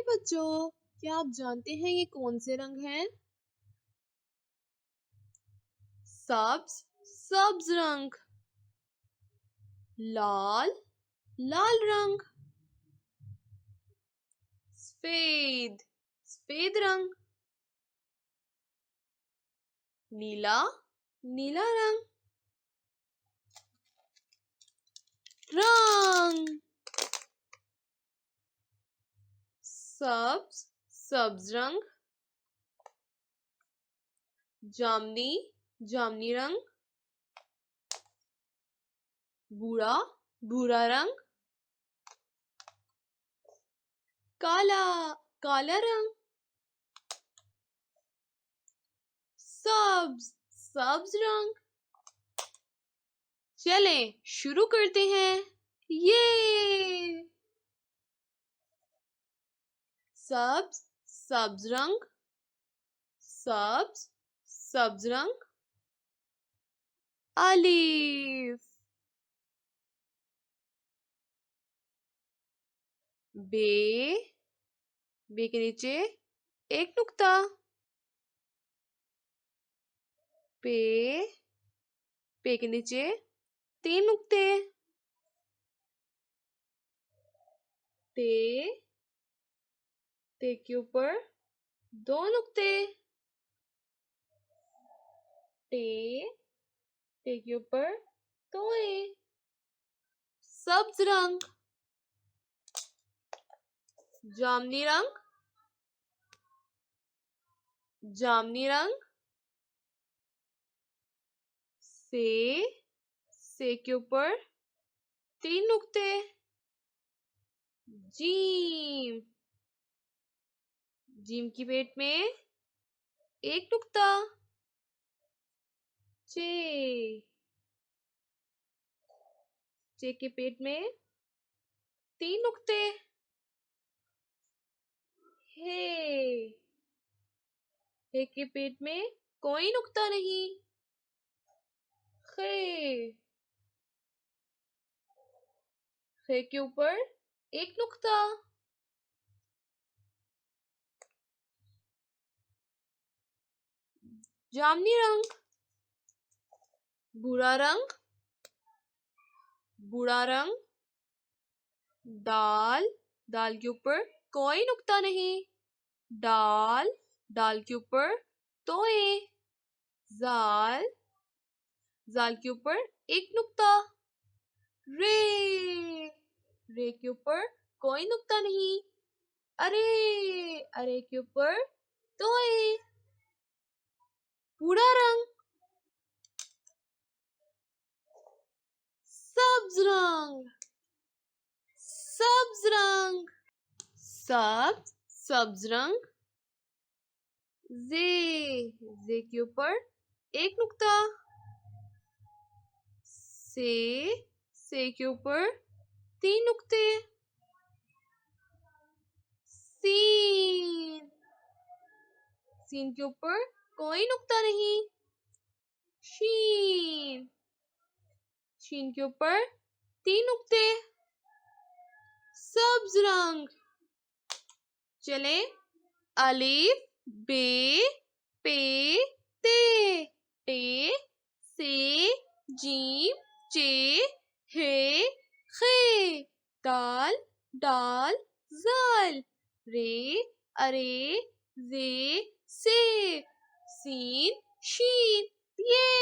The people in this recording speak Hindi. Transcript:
प्यारे बच्चों, क्या आप जानते हैं ये कौन से रंग हैं? सब्ज सब्ज रंग, लाल लाल रंग, सफेद सफेद रंग, नीला नीला रंग, रंग सब्ज सब्ज रंग, जामनी जामनी रंग, भूरा भूरा रंग, काला काला रंग, सब्ज सब्ज रंग। चलें शुरू करते हैं। ये सब्ज सब्ज रंग, सब्ज सब्ज रंग, अलिफ, बे बे के नीचे एक नुक्ता, पे पे के नीचे 3 नुक्ते, ते ते के ऊपर 2 नुक्ते, टे टे के ऊपर तोए। सब्ज रंग, जामनी रंग, जामनी रंग, से के ऊपर 3 नुक्ते, जीम जीम की पेट में 1 नुक्ता, चे चे के पेट में 3 नुक्ते, हे के पेट में कोई नुक्ता नहीं, खे खे के ऊपर 1 नुक्ता, जामनी रंग, भूरा रंग, भूरा रंग, दाल दाल के ऊपर कोई नुक्ता नहीं, दाल दाल के ऊपर तोए, जाल जाल के ऊपर 1 नुक्ता, रे रे के ऊपर कोई नुक्ता नहीं, अरे अरे के ऊपर तोए, भूरा रंग, सब्ज रंग, सब्ज रंग, सब्ज रंग, जे के ऊपर 1 नुक्ता, से के ऊपर 3 नुक्ते, सीन सीन के ऊपर कोई नुक्ता नहीं, शीन शीन के ऊपर 3 नुक्ते, सब्ज रंग। चले अलिफ बे पे ते टे से जीम चे हे खे दाल डाल जाल रे अरे जे से सीन शीन ये।